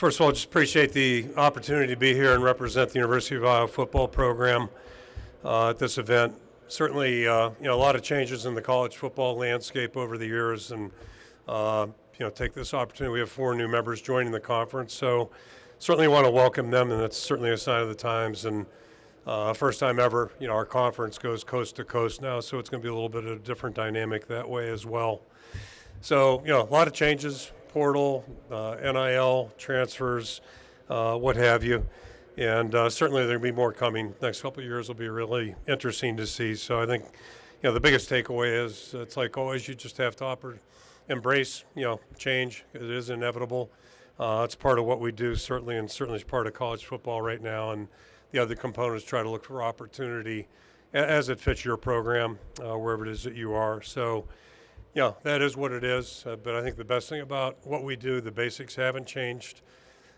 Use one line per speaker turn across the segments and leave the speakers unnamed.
First of all, just appreciate the opportunity to be here and represent the University of Iowa football program at this event. Certainly, a lot of changes in the college football landscape over the years, and take this opportunity. We have 4 new members joining the conference, so certainly want to welcome them, and that's certainly a sign of the times. And first time ever, our conference goes coast to coast now, so it's going to be a little bit of a different dynamic that way as well. So, a lot of changes. Portal, NIL, transfers, what have you. And certainly there will be more coming. Next couple of years will be really interesting to see. So I think, the biggest takeaway is it's like always, you just have to embrace, change. It is inevitable. It's part of what we do, certainly, and certainly it's part of college football right now. And the other components try to look for opportunity as it fits your program, wherever it is that you are. So, that is what it is, but I think the best thing about what we do, the basics haven't changed,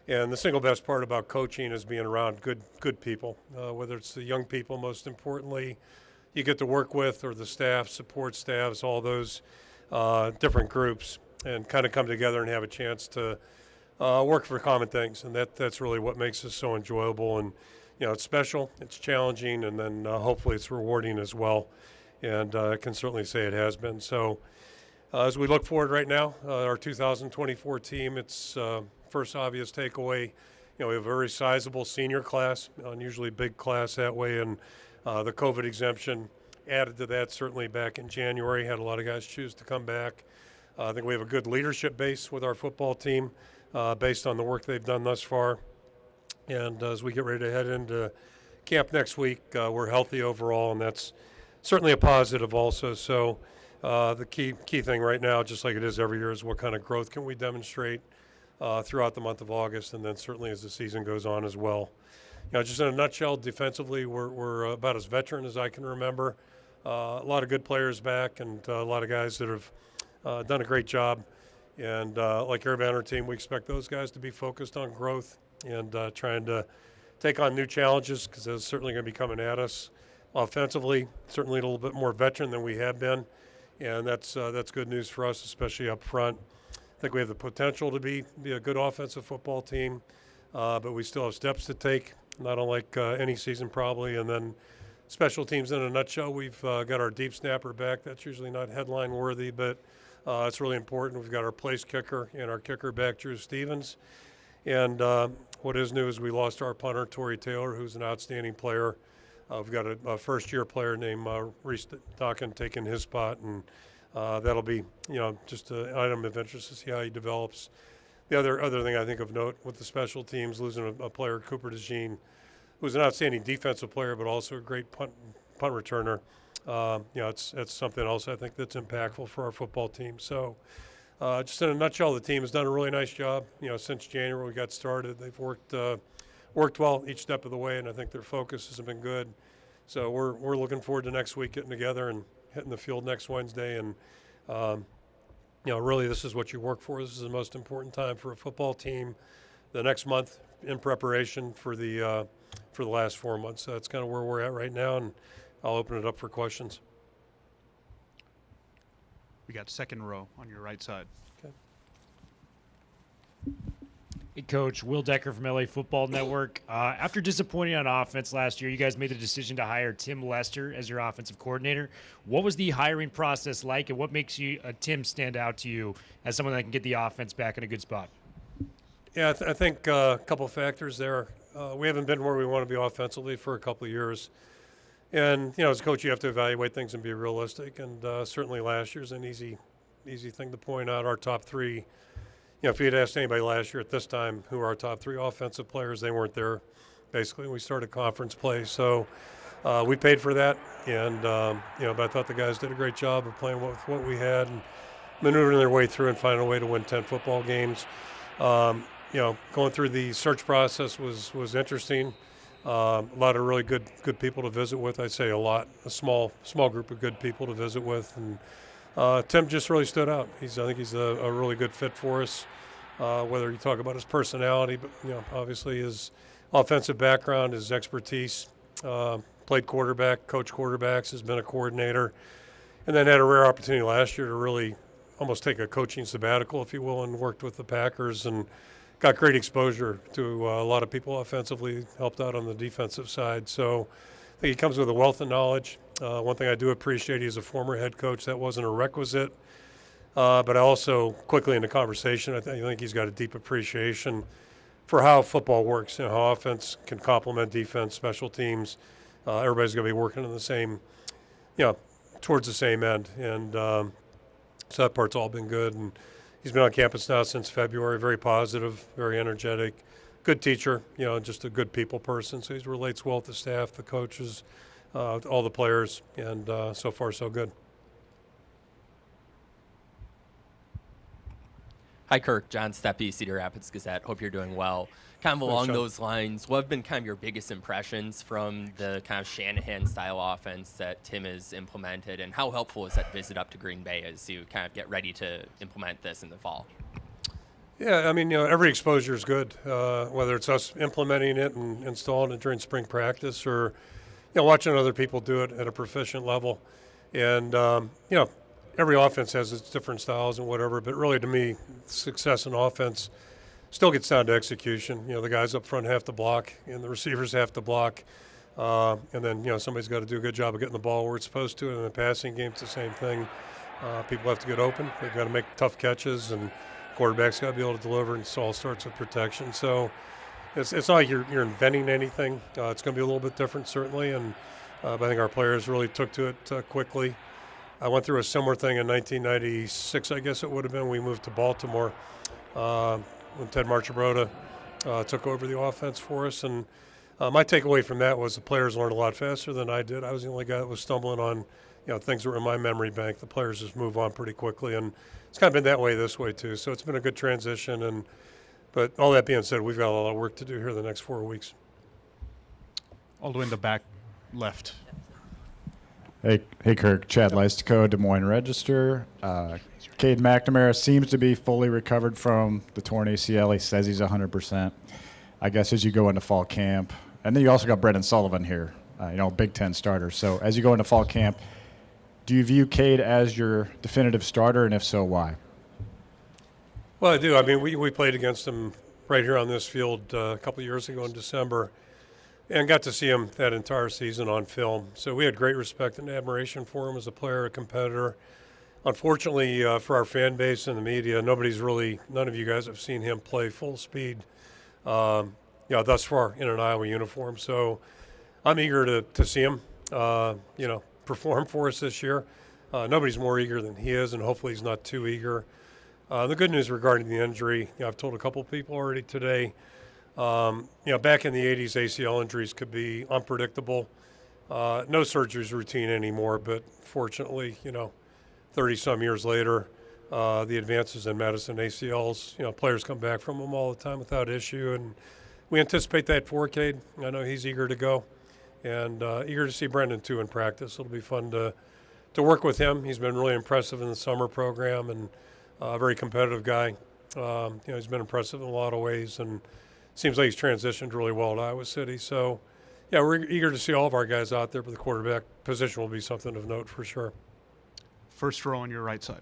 and the single best part about coaching is being around good people, whether it's the young people, most importantly, you get to work with, or the staff, support staffs, all those different groups, and kind of come together and have a chance to work for common things, and that's really what makes this so enjoyable, and it's special, it's challenging, and then hopefully it's rewarding as well, and I can certainly say it has been. So. As we look forward right now, our 2024 team, it's first obvious takeaway, we have a very sizable senior class, unusually big class that way, and the COVID exemption added to that certainly back in January, had a lot of guys choose to come back. I think we have a good leadership base with our football team based on the work they've done thus far. And as we get ready to head into camp next week, we're healthy overall, and that's certainly a positive also. So. The key thing right now, just like it is every year, is what kind of growth can we demonstrate throughout the month of August, and then certainly as the season goes on as well. Just in a nutshell, defensively, we're about as veteran as I can remember. A lot of good players back, and a lot of guys that have done a great job. And like everybody on our team, we expect those guys to be focused on growth and trying to take on new challenges, because those are certainly going to be coming at us. Offensively, certainly a little bit more veteran than we have been. And that's good news for us, especially up front. I think we have the potential to be a good offensive football team, but we still have steps to take, not unlike any season probably. And then special teams in a nutshell, we've got our deep snapper back. That's usually not headline worthy, but it's really important. We've got our place kicker and our kicker back, Drew Stevens. And what is new is we lost our punter, Torrey Taylor, who's an outstanding player. We've got a first-year player named Reese Dawkins taking his spot, and that'll be, just an item of interest to see how he develops. The other thing I think of note with the special teams, losing a player, Cooper DeJean, who's an outstanding defensive player, but also a great punt returner. It's something else I think that's impactful for our football team. So, just in a nutshell, the team has done a really nice job. Since January we got started, they've worked well each step of the way, and I think their focus has been good. So we're looking forward to next week getting together and hitting the field next Wednesday. And really, this is what you work for. This is the most important time for a football team. The next month in preparation for the last 4 months. So that's kind of where we're at right now, and I'll open it up for questions.
We got second row on your right side.
Okay.
Hey, Coach, Will Decker from LA Football Network. After disappointing on offense last year, you guys made the decision to hire Tim Lester as your offensive coordinator. What was the hiring process like, and what makes Tim stand out to you as someone that can get the offense back in a good spot?
Yeah, I think a couple of factors there. We haven't been where we want to be offensively for a couple of years. And, as a coach, you have to evaluate things and be realistic. And certainly last year's an easy thing to point out. Our top 3, if you had asked anybody last year at this time who are our top 3 offensive players, they weren't there basically when we started conference play. So we paid for that. And, but I thought the guys did a great job of playing with what we had and maneuvering their way through and finding a way to win 10 football games. Going through the search process was interesting. A lot of really good people to visit with. I'd say a small group of good people to visit with, and Tim just really stood out. I think he's a really good fit for us. Whether you talk about his personality, but obviously his offensive background, his expertise. Played quarterback, coached quarterbacks, has been a coordinator, and then had a rare opportunity last year to really almost take a coaching sabbatical, if you will, and worked with the Packers and got great exposure to a lot of people offensively, helped out on the defensive side. So I think he comes with a wealth of knowledge. One thing I do appreciate, he's a former head coach. That wasn't a requisite. But I also, quickly in the conversation, I think he's got a deep appreciation for how football works, how offense can complement defense, special teams. Everybody's going to be working in the same, towards the same end. And so that part's all been good. And he's been on campus now since February, very positive, very energetic, good teacher, just a good people person. So he relates well with the staff, the coaches, all the players, and so far so good.
Hi, Kirk. John Steppe, Cedar Rapids Gazette. Hope you're doing well. Kind of along those lines, what have been kind of your biggest impressions from the kind of Shanahan-style offense that Tim has implemented, and how helpful is that visit up to Green Bay as you kind of get ready to implement this in the fall?
Yeah, I mean, every exposure is good, whether it's us implementing it and installing it during spring practice or, watching other people do it at a proficient level. And, every offense has its different styles and whatever, but really to me, success in offense still gets down to execution. The guys up front have to block and the receivers have to block. And then, somebody's got to do a good job of getting the ball where it's supposed to. And in the passing game, it's the same thing. People have to get open. They've got to make tough catches, and quarterback's got to be able to deliver, and it all starts with protection. So it's not like you're inventing anything. It's going to be a little bit different, certainly, and but I think our players really took to it quickly. I went through a similar thing in 1996, I guess it would have been. We moved to Baltimore when Ted Marchibroda took over the offense for us. And my takeaway from that was the players learned a lot faster than I did. I was the only guy that was stumbling on, things that were in my memory bank. The players just move on pretty quickly, and it's kind of been that way this way too. So it's been a good transition. But all that being said, we've got a lot of work to do here the next 4 weeks.
All the way in the back left.
Hey, Kirk. Chad Leistico, Des Moines Register. Cade McNamara seems to be fully recovered from the torn ACL. He says he's 100%. I guess as you go into fall camp, and then you also got Brendan Sullivan here, Big Ten starter. So as you go into fall camp, do you view Cade as your definitive starter, and if so, why?
Well, I do. I mean, we played against him right here on this field a couple of years ago in December, and got to see him that entire season on film. So we had great respect and admiration for him as a player, a competitor. Unfortunately, for our fan base and the media, none of you guys have seen him play full speed, thus far in an Iowa uniform. So I'm eager to see him, perform for us this year. Nobody's more eager than he is, and hopefully he's not too eager. The good news regarding the injury, I've told a couple of people already today, back in the 80s, ACL injuries could be unpredictable. No surgery is routine anymore, but fortunately, 30-some years later, the advances in medicine, ACLs, players come back from them all the time without issue, and we anticipate that for Cade. I know he's eager to go, and eager to see Brendan, too, in practice. It'll be fun to work with him. He's been really impressive in the summer program, and a very competitive guy. He's been impressive in a lot of ways, and seems like he's transitioned really well to Iowa City. So, we're eager to see all of our guys out there, but the quarterback position will be something of note for sure.
First row on your right side.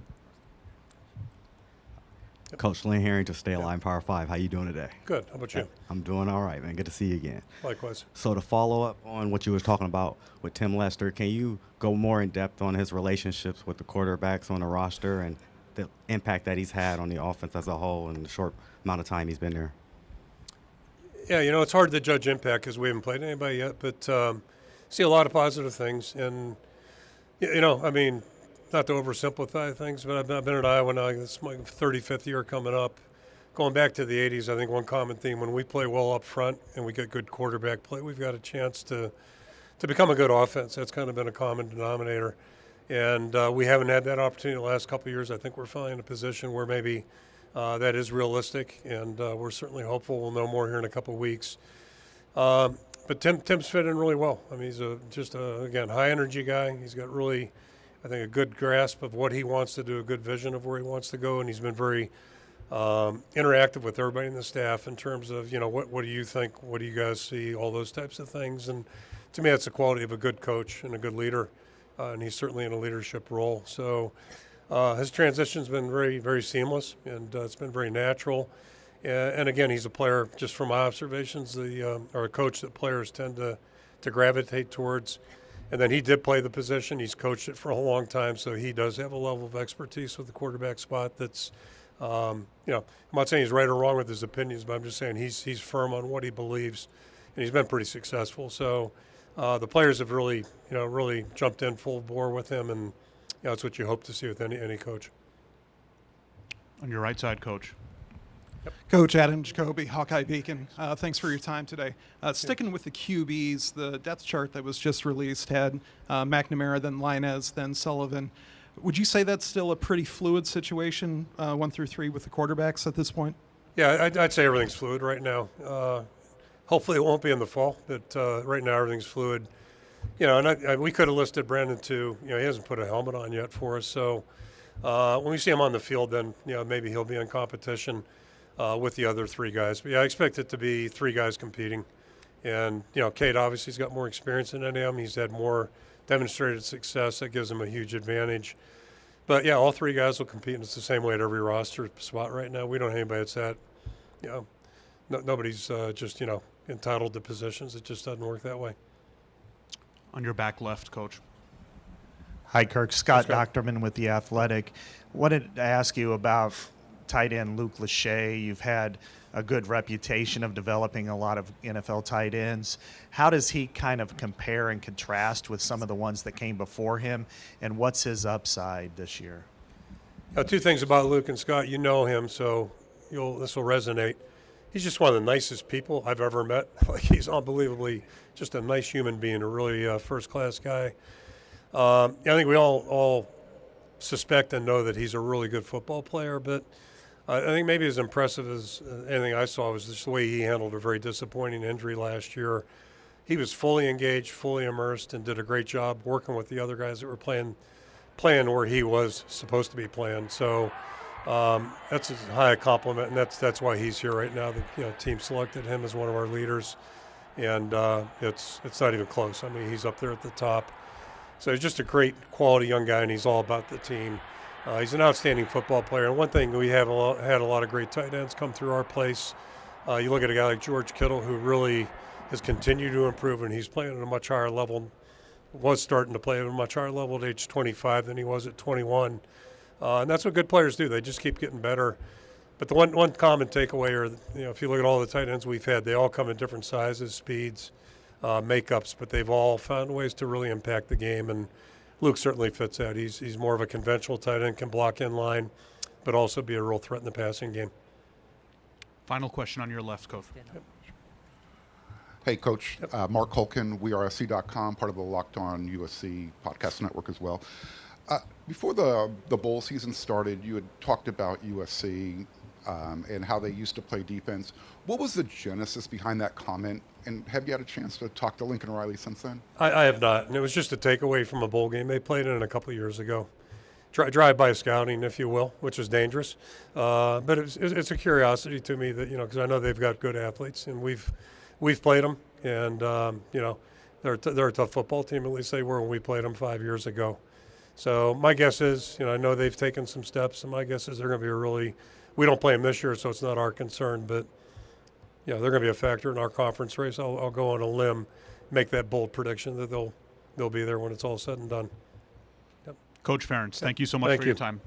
Coach Lynn Harrington, State Line Power 5. How you doing today?
Good. How about you?
I'm doing all right, man. Good to see you again.
Likewise.
So to follow up on what you was talking about with Tim Lester, can you go more in depth on his relationships with the quarterbacks on the roster and the impact that he's had on the offense as a whole in the short amount of time he's been there?
Yeah, it's hard to judge impact because we haven't played anybody yet, but see a lot of positive things. And, not to oversimplify things, but I've been at Iowa now. It's my 35th year coming up. Going back to the 80s, I think one common theme, when we play well up front and we get good quarterback play, we've got a chance to become a good offense. That's kind of been a common denominator. And we haven't had that opportunity the last couple of years. I think we're finally in a position where maybe that is realistic, and we're certainly hopeful we'll know more here in a couple of weeks. But Tim's fit in really well. I mean, he's again, high-energy guy. He's got really, I think, a good grasp of what he wants to do, a good vision of where he wants to go, and he's been very interactive with everybody in the staff in terms of, what do you think, what do you guys see, all those types of things. And to me, that's the quality of a good coach and a good leader, and he's certainly in a leadership role. So his transition's been very, very seamless, and it's been very natural. And again, he's a player, just from my observations, or a coach that players tend to gravitate towards. And then he did play the position. He's coached it for a long time, so he does have a level of expertise with the quarterback spot that's, I'm not saying he's right or wrong with his opinions, but I'm just saying he's firm on what he believes, and he's been pretty successful. So the players have really jumped in full bore with him, and that's what you hope to see with any coach.
On your right side, Coach.
Coach Adam Jacoby, Hawkeye Beacon. Thanks for your time today. Sticking with the QBs, the depth chart that was just released had McNamara, then Linez, then Sullivan. Would you say that's still a pretty fluid situation, 1 through 3, with the quarterbacks at this point?
Yeah, I'd say everything's fluid right now. Hopefully it won't be in the fall, but right now everything's fluid. And we could have listed Brandon too. He hasn't put a helmet on yet for us. So when we see him on the field, then maybe he'll be in competition with the other 3 guys. But yeah, I expect it to be 3 guys competing. And Cade obviously has got more experience than any of them. He's had more demonstrated success. That gives him a huge advantage. But yeah, all 3 guys will compete, and it's the same way at every roster spot right now. We don't have anybody that's that. Nobody's just entitled to positions. It just doesn't work that way.
On your back left, Coach.
Hi, Kirk. Scott Docterman with The Athletic. Wanted to ask you about tight end Luke Lachey. You've had a good reputation of developing a lot of NFL tight ends. How does he kind of compare and contrast with some of the ones that came before him, and what's his upside this year?
2 things about Luke and Scott. You know him, so this will resonate. He's just one of the nicest people I've ever met. He's unbelievably just a nice human being, a really first-class guy. I think we all suspect and know that he's a really good football player, but I think maybe as impressive as anything I saw was just the way he handled a very disappointing injury last year. He was fully engaged, fully immersed, and did a great job working with the other guys that were playing where he was supposed to be playing. So that's a high compliment, and that's why he's here right now. The team selected him as one of our leaders, and it's not even close. I mean, he's up there at the top. So he's just a great quality young guy, and he's all about the team. He's an outstanding football player. And one thing, we have had a lot of great tight ends come through our place. You look at a guy like George Kittle, who really has continued to improve, and he's playing at a much higher level, was starting to play at a much higher level at age 25 than he was at 21. And that's what good players do. They just keep getting better. But the one common takeaway, or if you look at all the tight ends we've had, they all come in different sizes, speeds, makeups, but they've all found ways to really impact the game. And Luke certainly fits that. He's more of a conventional tight end, can block in line, but also be a real threat in the passing game.
Final question on your left, Coach.
Hey, Coach. Mark Holkin, WeAreSC.com, part of the Locked On USC podcast network as well. Before the bowl season started, you had talked about USC and how they used to play defense. What was the genesis behind that comment? And have you had a chance to talk to Lincoln Riley since then? I
have not. And it was just a takeaway from a bowl game they played in a couple of years ago. Drive-by scouting, if you will, which is dangerous. But it's a curiosity to me that, because I know they've got good athletes, and we've played them. And, they're a tough football team, at least they were when we played them 5 years ago. So my guess is, I know they've taken some steps, and my guess is they're going to be we don't play them this year, so it's not our concern, but they're going to be a factor in our conference race. I'll go on a limb, make that bold prediction that they'll be there when it's all said and done.
Coach Ferentz, thank you so much for your time.